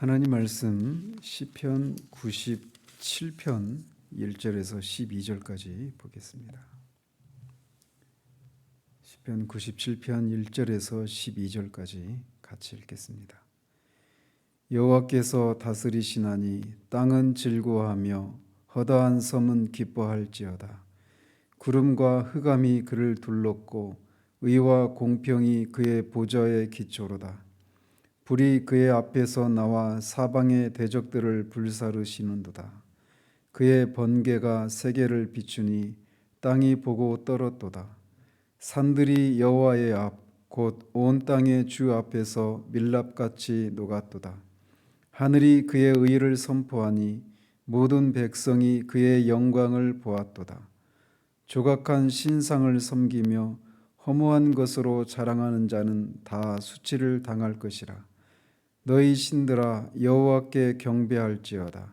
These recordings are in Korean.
하나님 말씀 시편 97편 1절에서 12절까지 보겠습니다. 시편 97편 1절에서 12절까지 같이 읽겠습니다. 여호와께서 다스리시나니 땅은 즐거워하며 허다한 섬은 기뻐할지어다. 구름과 흑암이 그를 둘렀고 의와 공평이 그의 보좌의 기초로다. 불이 그의 앞에서 나와 사방의 대적들을 불사르시는도다. 그의 번개가 세계를 비추니 땅이 보고 떨었도다. 산들이 여호와의 앞 곧 온 땅의 주 앞에서 밀랍같이 녹았도다. 하늘이 그의 의를 선포하니 모든 백성이 그의 영광을 보았도다. 조각한 신상을 섬기며 허무한 것으로 자랑하는 자는 다 수치를 당할 것이라. 너희 신들아 여호와께 경배할지어다.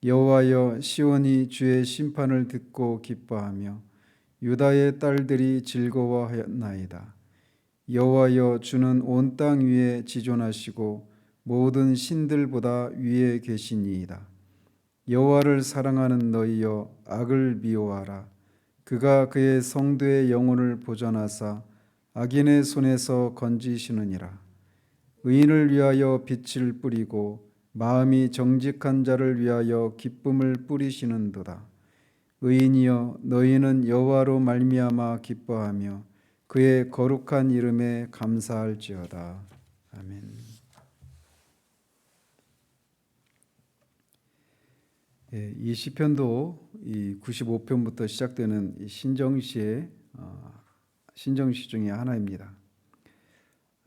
여호와여, 시온이 주의 심판을 듣고 기뻐하며 유다의 딸들이 즐거워하였나이다. 여호와여, 주는 온 땅 위에 지존하시고 모든 신들보다 위에 계시니이다. 여호와를 사랑하는 너희여, 악을 미워하라. 그가 그의 성도의 영혼을 보전하사 악인의 손에서 건지시느니라. 의인을 위하여 빛을 뿌리고 마음이 정직한 자를 위하여 기쁨을 뿌리시는도다. 의인이여, 너희는 여호와로 말미암아 기뻐하며 그의 거룩한 이름에 감사할지어다. 아멘. 이 시편도 이 95편부터 시작되는 이 신정시 중에 하나입니다.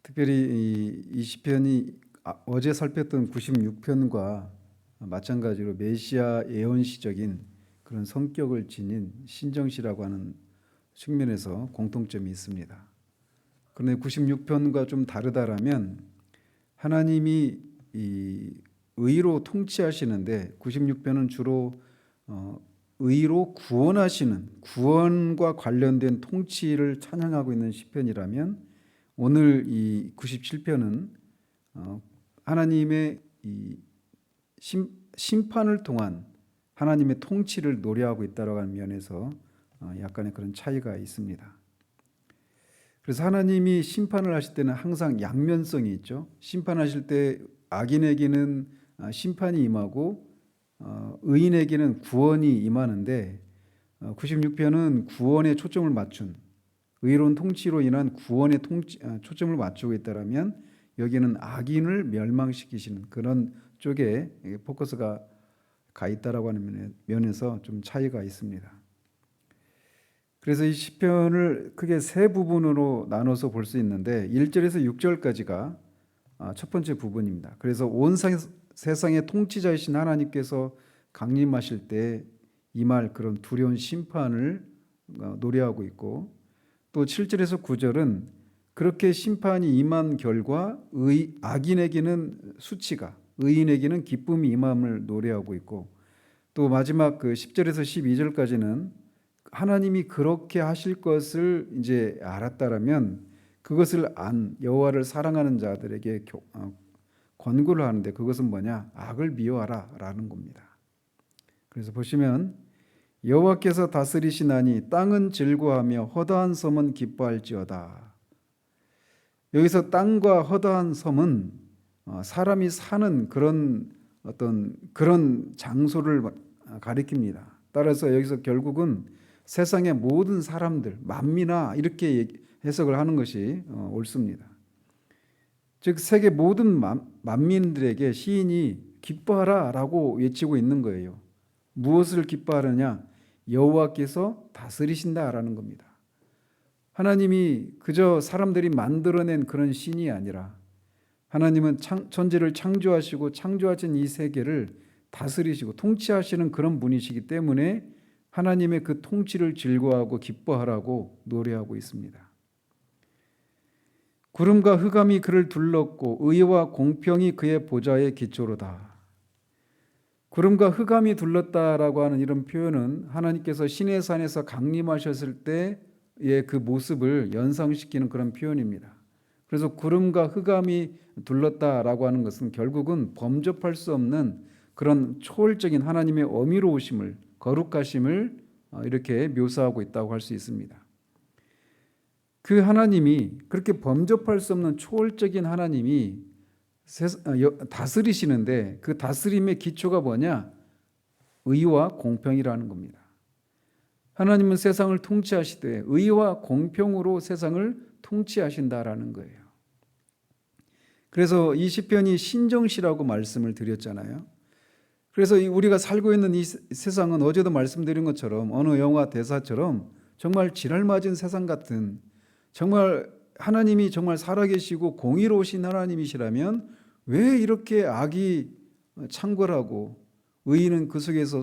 특별히 이 시편이 어제 살폈던 96편과 마찬가지로 메시아 예언시적인 그런 성격을 지닌 신정시라고 하는 측면에서 공통점이 있습니다. 그런데 96편과 좀 다르다라면 하나님이 이 의로 통치하시는데 96편은 주로 의로 구원하시는 구원과 관련된 통치를 찬양하고 있는 시편이라면 오늘 이 97편은 하나님의 이 심판을 통한 하나님의 통치를 노래하고 있다라고 하는 면에서 약간의 그런 차이가 있습니다. 그래서 하나님이 심판을 하실 때는 항상 양면성이 있죠. 심판하실 때 악인에게는 심판이 임하고 의인에게는 구원이 임하는데 96편은 구원에 초점을 맞춘 의로운 통치로 인한 구원에 초점을 맞추고 있다라면 여기는 악인을 멸망시키시는 그런 쪽에 포커스가 가 있다라고 하는 면에서 좀 차이가 있습니다. 그래서 이 시편을 크게 세 부분으로 나눠서 볼 수 있는데 1절에서 6절까지가 첫 번째 부분입니다. 그래서 온 세상의 통치자이신 하나님께서 강림하실 때 임할 그런 두려운 심판을 노래하고 있고, 또 7절에서 9절은 그렇게 심판이 임한 결과 악인에게는 수치가, 의인에게는 기쁨이 임함을 노래하고 있고, 또 마지막 그 10절에서 12절까지는 하나님이 그렇게 하실 것을 이제 알았다라면 그것을 여호와를 사랑하는 자들에게 권고를 하는데, 그것은 뭐냐? 악을 미워하라라는 겁니다. 그래서 보시면 여호와께서 다스리시나니 땅은 즐거워하며 허다한 섬은 기뻐할지어다. 여기서 땅과 허다한 섬은 사람이 사는 그런 장소를 가리킵니다. 따라서 여기서 결국은 세상의 모든 사람들, 만민아 이렇게 해석을 하는 것이 옳습니다. 즉 세계 모든 만민들에게 시인이 기뻐하라라고 외치고 있는 거예요. 무엇을 기뻐하느냐? 여호와께서 다스리신다라는 겁니다. 하나님이 그저 사람들이 만들어낸 그런 신이 아니라 하나님은 천지를 창조하시고 창조하신 이 세계를 다스리시고 통치하시는 그런 분이시기 때문에 하나님의 그 통치를 즐거워하고 기뻐하라고 노래하고 있습니다. 구름과 흑암이 그를 둘렀고 의와 공평이 그의 보좌의 기초로다. 구름과 흑암이 둘렀다라고 하는 이런 표현은 하나님께서 시내 산에서 강림하셨을 때의 그 모습을 연상시키는 그런 표현입니다. 그래서 구름과 흑암이 둘렀다라고 하는 것은 결국은 범접할 수 없는 그런 초월적인 하나님의 어미로우심을, 거룩하심을 이렇게 묘사하고 있다고 할 수 있습니다. 그 하나님이, 그렇게 범접할 수 없는 초월적인 하나님이 다스리시는데, 그 다스림의 기초가 뭐냐? 의와 공평이라는 겁니다. 하나님은 세상을 통치하시되 의와 공평으로 세상을 통치하신다라는 거예요. 그래서 이 시편이 신정시라고 말씀을 드렸잖아요. 그래서 우리가 살고 있는 이 세상은 어제도 말씀드린 것처럼 어느 영화 대사처럼 정말 지랄맞은 세상 같은, 정말 하나님이 정말 살아계시고 공의로우신 하나님이시라면 왜 이렇게 악이 창궐하고 의인은 그 속에서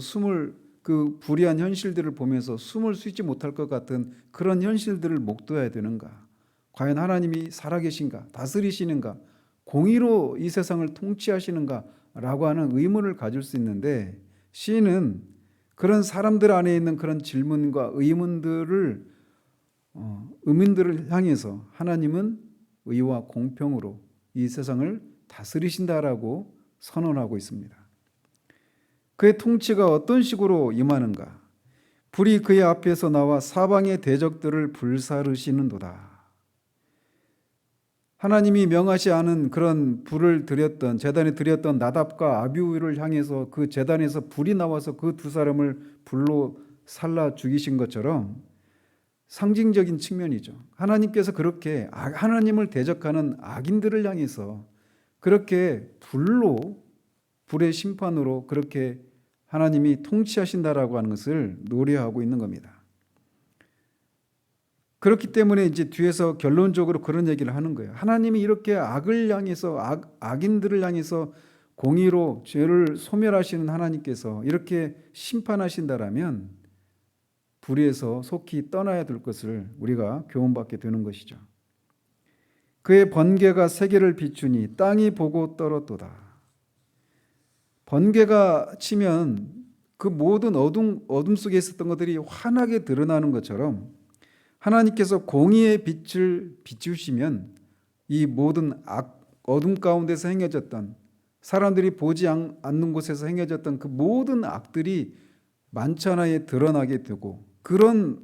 그 불의한 현실들을 보면서 숨을 쉬지 못할 것 같은 그런 현실들을 목도해야 되는가? 과연 하나님이 살아계신가? 다스리시는가? 공의로 이 세상을 통치하시는가? 라고 하는 의문을 가질 수 있는데, 시인은 그런 사람들 안에 있는 그런 질문과 의문들을 향해서 하나님은 의와 공평으로 이 세상을 다스리신다라고 선언하고 있습니다. 그의 통치가 어떤 식으로 임하는가? 불이 그의 앞에서 나와 사방의 대적들을 불사르시는도다. 하나님이 명하지 않은 그런 불을 드렸던, 제단에 드렸던 나답과 아비후를 향해서 그 제단에서 불이 나와서 그 두 사람을 불로 살라 죽이신 것처럼 상징적인 측면이죠. 하나님께서 그렇게 하나님을 대적하는 악인들을 향해서 그렇게 불의 심판으로 그렇게 하나님이 통치하신다라고 하는 것을 노래하고 있는 겁니다. 그렇기 때문에 이제 뒤에서 결론적으로 그런 얘기를 하는 거예요. 하나님이 이렇게 악을 향해서, 악인들을 향해서 공의로 죄를 소멸하시는 하나님께서 이렇게 심판하신다라면 불의에서 속히 떠나야 될 것을 우리가 교훈받게 되는 것이죠. 그의 번개가 세계를 비추니 땅이 보고 떨었도다. 번개가 치면 그 모든 어둠 속에 있었던 것들이 환하게 드러나는 것처럼 하나님께서 공의의 빛을 비추시면 이 모든 어둠 가운데서 행해졌던, 사람들이 보지 않는 곳에서 행해졌던 그 모든 악들이 만천하에 드러나게 되고, 그런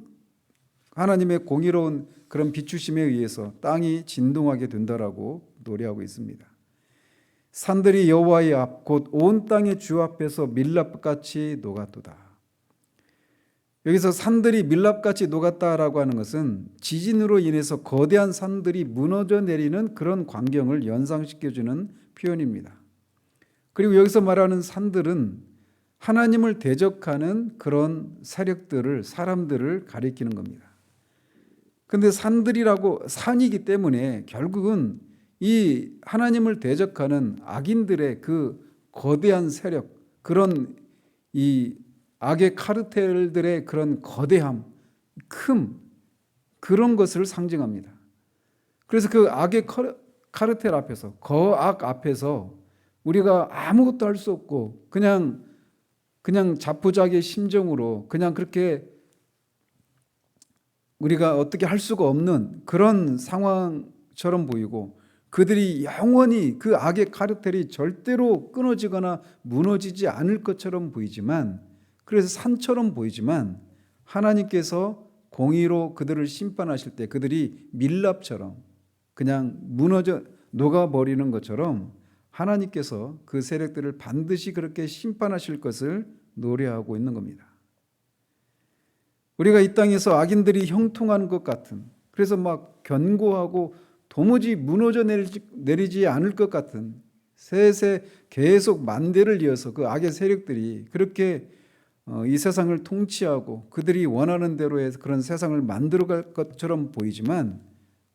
하나님의 공의로운 그런 비추심에 의해서 땅이 진동하게 된다라고 노래하고 있습니다. 산들이 여호와의 앞 곧 온 땅의 주 앞에서 밀랍같이 녹았도다. 여기서 산들이 밀랍같이 녹았다라고 하는 것은 지진으로 인해서 거대한 산들이 무너져 내리는 그런 광경을 연상시켜주는 표현입니다. 그리고 여기서 말하는 산들은 하나님을 대적하는 그런 세력들을, 사람들을 가리키는 겁니다. 그런데 산이기 때문에 결국은 이 하나님을 대적하는 악인들의 그 거대한 세력, 그런 이 악의 카르텔들의 그런 거대함, 그런 것을 상징합니다. 그래서 그 악의 카르텔 앞에서, 거악 앞에서 우리가 아무것도 할 수 없고 그냥 자포자기의 심정으로 그냥 그렇게 우리가 어떻게 할 수가 없는 그런 상황처럼 보이고, 그들이 영원히 그 악의 카르텔이 절대로 끊어지거나 무너지지 않을 것처럼 보이지만, 그래서 산처럼 보이지만 하나님께서 공의로 그들을 심판하실 때 그들이 밀랍처럼 그냥 무너져 녹아버리는 것처럼 하나님께서 그 세력들을 반드시 그렇게 심판하실 것을 노래하고 있는 겁니다. 우리가 이 땅에서 악인들이 형통하는 것 같은, 그래서 막 견고하고 도무지 무너져 내리지 않을 것 같은, 세세 계속 만대를 이어서 그 악의 세력들이 그렇게 이 세상을 통치하고 그들이 원하는 대로의 그런 세상을 만들어갈 것처럼 보이지만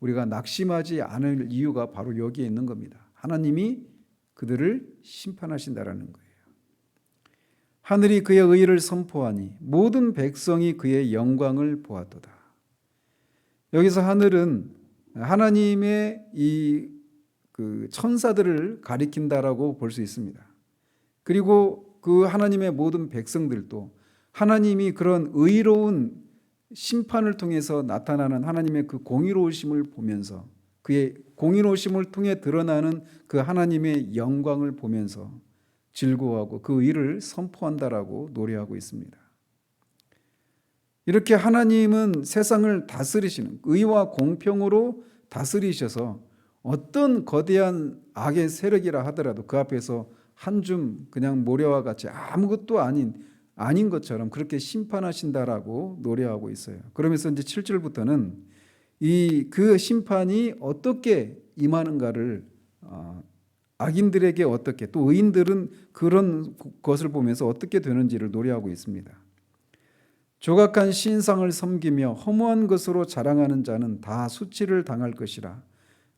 우리가 낙심하지 않을 이유가 바로 여기에 있는 겁니다. 하나님이 그들을 심판하신다라는 거예요. 하늘이 그의 의를 선포하니 모든 백성이 그의 영광을 보았도다. 여기서 하늘은 하나님의 그 천사들을 가리킨다라고 볼 수 있습니다. 그리고 그 하나님의 모든 백성들도 하나님이 그런 의로운 심판을 통해서 나타나는 하나님의 그 공의로우심을 보면서 그의 공의로우심을 통해 드러나는 그 하나님의 영광을 보면서 즐거워하고 그 의를 선포한다라고 노래하고 있습니다. 이렇게 하나님은 세상을 다스리시는, 의와 공평으로 다스리셔서 어떤 거대한 악의 세력이라 하더라도 그 앞에서 한 줌 그냥 모래와 같이 아무것도 아닌 것처럼 그렇게 심판하신다라고 노래하고 있어요. 그러면서 이제 7절부터는 그 심판이 어떻게 임하는가를 악인들에게 어떻게, 또 의인들은 그런 것을 보면서 어떻게 되는지를 노래하고 있습니다. 조각한 신상을 섬기며 허무한 것으로 자랑하는 자는 다 수치를 당할 것이라.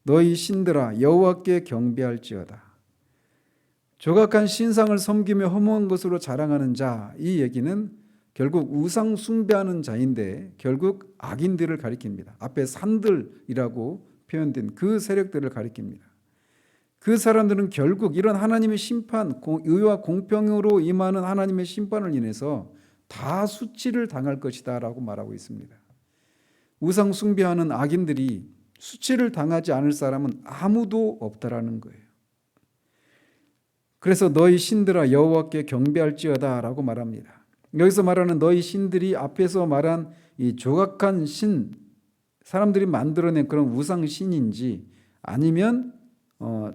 너희 신들아 여호와께 경배할지어다. 조각한 신상을 섬기며 허무한 것으로 자랑하는 자, 이 얘기는 결국 우상 숭배하는 자인데 결국 악인들을 가리킵니다. 앞에 산들이라고 표현된 그 세력들을 가리킵니다. 그 사람들은 결국 이런 하나님의 심판, 의와 공평으로 임하는 하나님의 심판을 인해서 다 수치를 당할 것이다 라고 말하고 있습니다. 우상 숭배하는 악인들이 수치를 당하지 않을 사람은 아무도 없다라는 거예요. 그래서 너희 신들아 여호와께 경배할지어다 라고 말합니다. 여기서 말하는 너희 신들이 앞에서 말한 이 조각한 신, 사람들이 만들어낸 그런 우상 신인지 아니면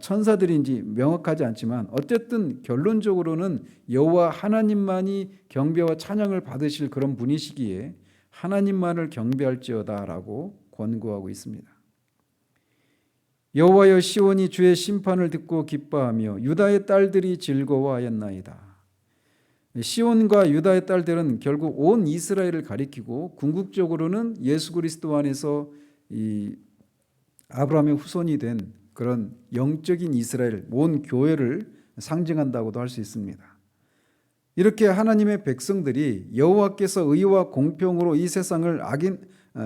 천사들인지 명확하지 않지만 어쨌든 결론적으로는 여호와 하나님만이 경배와 찬양을 받으실 그런 분이시기에 하나님만을 경배할지어다 라고 권고하고 있습니다. 여호와여 시온이 주의 심판을 듣고 기뻐하며 유다의 딸들이 즐거워하였나이다. 시온과 유다의 딸들은 결국 온 이스라엘을 가리키고 궁극적으로는 예수 그리스도 안에서 이 아브라함의 후손이 된 그런 영적인 이스라엘, 온 교회를 상징한다고도 할 수 있습니다. 이렇게 하나님의 백성들이 여호와께서 의와 공평으로 이 세상을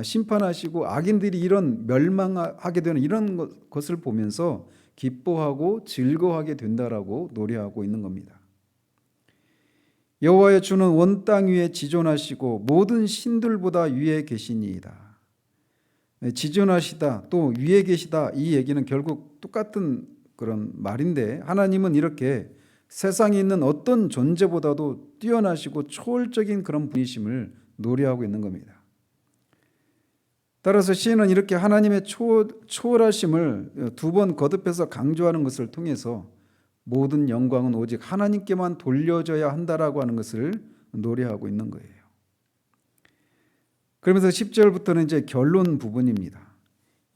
심판하시고 악인들이 이런 멸망하게 되는 이런 것을 보면서 기뻐하고 즐거워하게 된다라고 노래하고 있는 겁니다. 여호와의 주는 온 땅 위에 지존하시고 모든 신들보다 위에 계시니이다. 지존하시다 또 위에 계시다, 이 얘기는 결국 똑같은 그런 말인데 하나님은 이렇게 세상에 있는 어떤 존재보다도 뛰어나시고 초월적인 그런 분이심을 노래하고 있는 겁니다. 따라서 시인은 이렇게 하나님의 초월하심을 두 번 거듭해서 강조하는 것을 통해서 모든 영광은 오직 하나님께만 돌려져야 한다라고 하는 것을 노래하고 있는 거예요. 그러면서 10절부터는 이제 결론 부분입니다.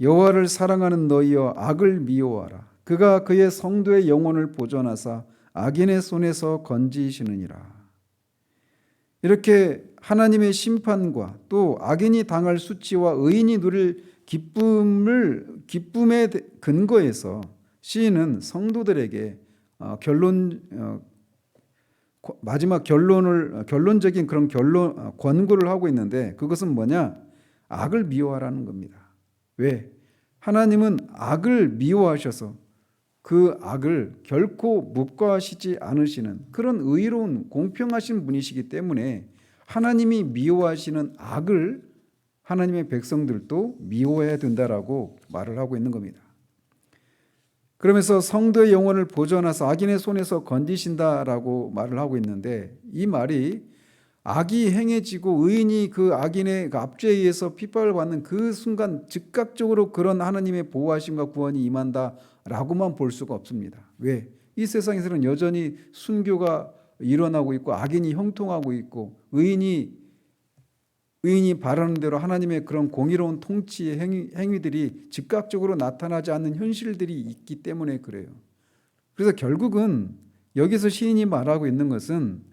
여호와를 사랑하는 너희여 악을 미워하라. 그가 그의 성도의 영혼을 보존하사 악인의 손에서 건지시느니라. 이렇게 하나님의 심판과 또 악인이 당할 수치와 의인이 누릴 기쁨의 근거에서 시인은 성도들에게 마지막 결론적인 그런 권고를 하고 있는데 그것은 뭐냐? 악을 미워하라는 겁니다. 왜? 하나님은 악을 미워하셔서 그 악을 결코 묵과하시지 않으시는 그런 의로운 공평하신 분이시기 때문에 하나님이 미워하시는 악을 하나님의 백성들도 미워해야 된다라고 말을 하고 있는 겁니다. 그러면서 성도의 영혼을 보존하사 악인의 손에서 건지신다라고 말을 하고 있는데 이 말이 악이 행해지고 의인이 그 악인의 압제에 의해서 핍박을 받는 그 순간 즉각적으로 그런 하나님의 보호하심과 구원이 임한다라고만 볼 수가 없습니다. 왜? 이 세상에서는 여전히 순교가 일어나고 있고 악인이 형통하고 있고 의인이 바라는 대로 하나님의 그런 공의로운 통치의 행위들이 즉각적으로 나타나지 않는 현실들이 있기 때문에 그래요. 그래서 결국은 여기서 시인이 말하고 있는 것은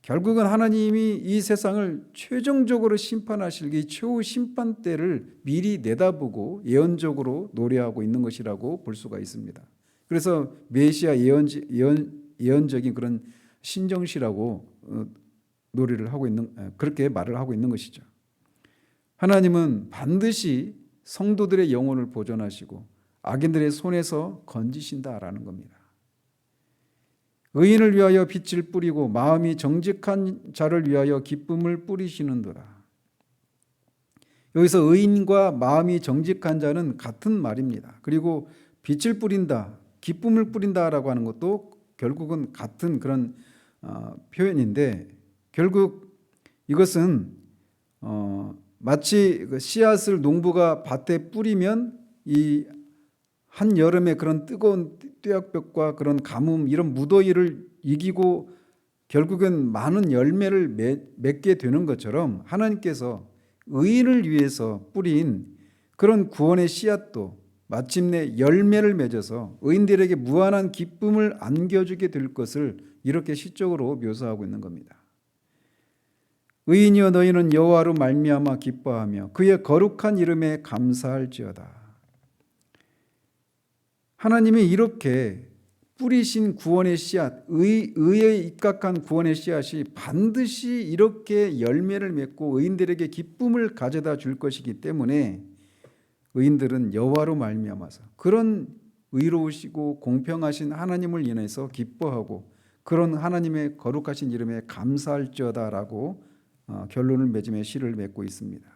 결국은 하나님이 이 세상을 최종적으로 심판하실 이 최후 심판 때를 미리 내다보고 예언적으로 노래하고 있는 것이라고 볼 수가 있습니다. 그래서 메시아 예언적인 그런 신정시라고 노래를 하고 그렇게 말을 하고 있는 것이죠. 하나님은 반드시 성도들의 영혼을 보존하시고 악인들의 손에서 건지신다라는 겁니다. 의인을 위하여 빛을 뿌리고 마음이 정직한 자를 위하여 기쁨을 뿌리시는도다. 여기서 의인과 마음이 정직한 자는 같은 말입니다. 그리고 빛을 뿌린다, 기쁨을 뿌린다라고 하는 것도 결국은 같은 그런 표현인데, 결국 이것은 마치 그 씨앗을 농부가 밭에 뿌리면 이 한여름의 그런 뜨거운 뙤약볕과 그런 가뭄, 이런 무더위를 이기고 결국엔 많은 열매를 맺게 되는 것처럼, 하나님께서 의인을 위해서 뿌린 그런 구원의 씨앗도 마침내 열매를 맺어서 의인들에게 무한한 기쁨을 안겨주게 될 것을 이렇게 시적으로 묘사하고 있는 겁니다. 의인이여 너희는 여호와로 말미암아 기뻐하며 그의 거룩한 이름에 감사할지어다. 하나님이 이렇게 뿌리신 구원의 씨앗, 의에 입각한 구원의 씨앗이 반드시 이렇게 열매를 맺고 의인들에게 기쁨을 가져다 줄 것이기 때문에 의인들은 여호와로 말미암아서 그런 의로우시고 공평하신 하나님을 인해서 기뻐하고 그런 하나님의 거룩하신 이름에 감사할지어다라고 결론을 맺으며 시를 맺고 있습니다.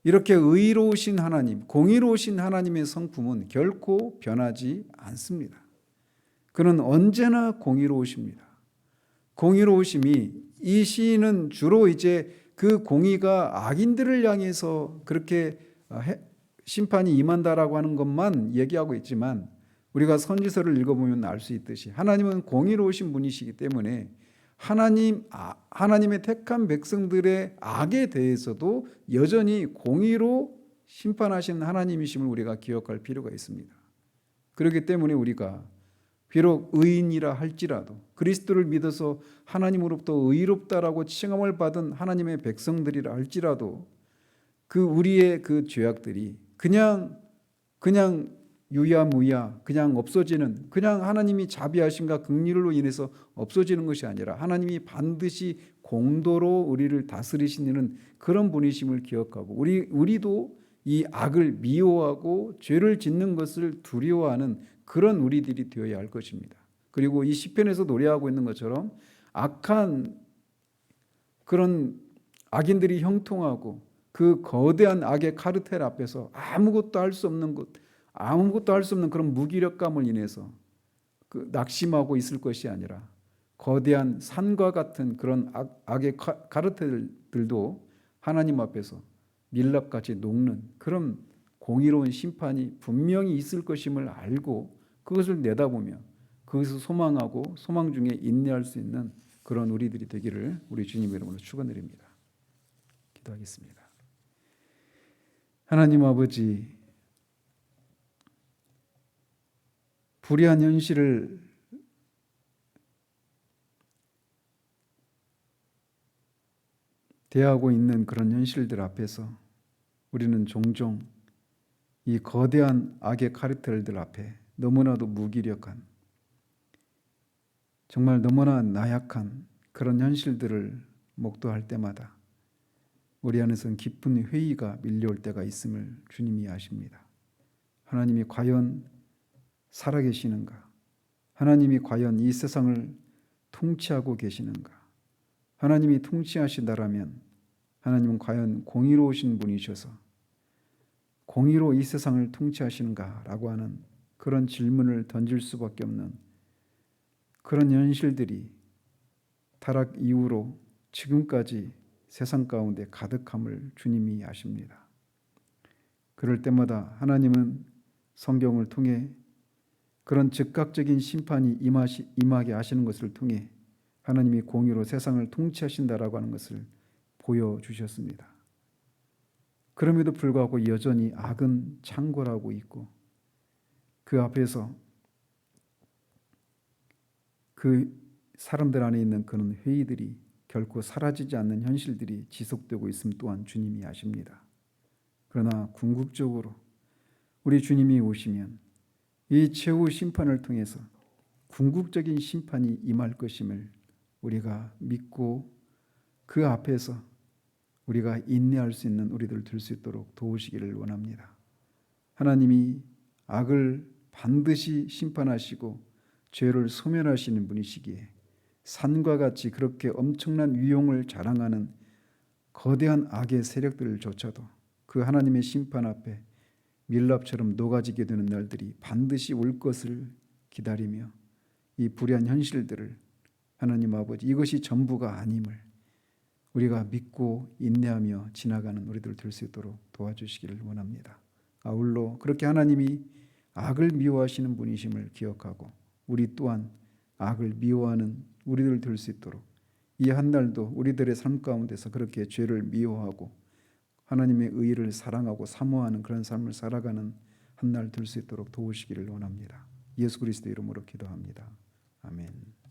이렇게 의로우신 하나님, 공의로우신 하나님의 성품은 결코 변하지 않습니다. 그는 언제나 공의로우십니다. 공의로우심이, 이 시인은 주로 이제 그 공의가 악인들을 향해서 그렇게 심판이 임한다라고 하는 것만 얘기하고 있지만, 우리가 선지서를 읽어보면 알 수 있듯이 하나님은 공의로우신 분이시기 때문에 하나님의 택한 백성들의 악에 대해서도 여전히 공의로 심판하신 하나님이심을 우리가 기억할 필요가 있습니다. 그렇기 때문에 우리가 비록 의인이라 할지라도, 그리스도를 믿어서 하나님으로부터 의롭다라고 칭함을 받은 하나님의 백성들이라 할지라도 그 우리의 그 죄악들이 그냥 유야무야 그냥 없어지는, 그냥 하나님이 자비하심과 긍휼로 인해서 없어지는 것이 아니라 하나님이 반드시 공도로 우리를 다스리시는 그런 분이심을 기억하고 우리도 이 악을 미워하고 죄를 짓는 것을 두려워하는 그런 우리들이 되어야 할 것입니다. 그리고 이 시편에서 노래하고 있는 것처럼 악한 그런 악인들이 형통하고 그 거대한 악의 카르텔 앞에서 아무것도 할 수 없는 그런 무기력감을 인해서 그 낙심하고 있을 것이 아니라, 거대한 산과 같은 그런 악의 카르텔들도 하나님 앞에서 밀랍같이 녹는 그런 공의로운 심판이 분명히 있을 것임을 알고 그것을 내다보며 그것을 소망하고 소망 중에 인내할 수 있는 그런 우리들이 되기를 우리 주님 이름으로 축원드립니다. 기도하겠습니다. 하나님 아버지, 불의한 현실을 대하고 있는 그런 현실들 앞에서 우리는 종종 이 거대한 악의 카르텔들 앞에 너무나도 무기력한, 정말 너무나 나약한 그런 현실들을 목도할 때마다 우리 안에서는 깊은 회의가 밀려올 때가 있음을 주님이 아십니다. 하나님이 과연 살아계시는가? 하나님이 과연 이 세상을 통치하고 계시는가? 하나님이 통치하신다라면 하나님은 과연 공의로우신 분이셔서 공의로 이 세상을 통치하시는가라고 하는 그런 질문을 던질 수밖에 없는 그런 현실들이 타락 이후로 지금까지 세상 가운데 가득함을 주님이 아십니다. 그럴 때마다 하나님은 성경을 통해 그런 즉각적인 심판이 임하게 하시는 것을 통해 하나님이 공의로 세상을 통치하신다라고 하는 것을 보여주셨습니다. 그럼에도 불구하고 여전히 악은 창궐하고 있고 그 앞에서 그 사람들 안에 있는 그런 회의들이 결코 사라지지 않는 현실들이 지속되고 있음 또한 주님이 아십니다. 그러나 궁극적으로 우리 주님이 오시면 이 최후 심판을 통해서 궁극적인 심판이 임할 것임을 우리가 믿고 그 앞에서 우리가 인내할 수 있는 우리들 될 수 있도록 도우시기를 원합니다. 하나님이 악을 반드시 심판하시고 죄를 소멸하시는 분이시기에 산과 같이 그렇게 엄청난 위용을 자랑하는 거대한 악의 세력들조차도 그 하나님의 심판 앞에 밀랍처럼 녹아지게 되는 날들이 반드시 올 것을 기다리며 이 불의한 현실들을 하나님 아버지 이것이 전부가 아님을 우리가 믿고 인내하며 지나가는 우리들 될 수 있도록 도와주시기를 원합니다. 아울러 그렇게 하나님이 악을 미워하시는 분이심을 기억하고 우리 또한 악을 미워하는 우리들 될 수 있도록 이 한 날도 우리들의 삶 가운데서 그렇게 죄를 미워하고 하나님의 의를 사랑하고 사모하는 그런 삶을 살아가는 한 날 될 수 있도록 도우시기를 원합니다. 예수 그리스도 이름으로 기도합니다. 아멘.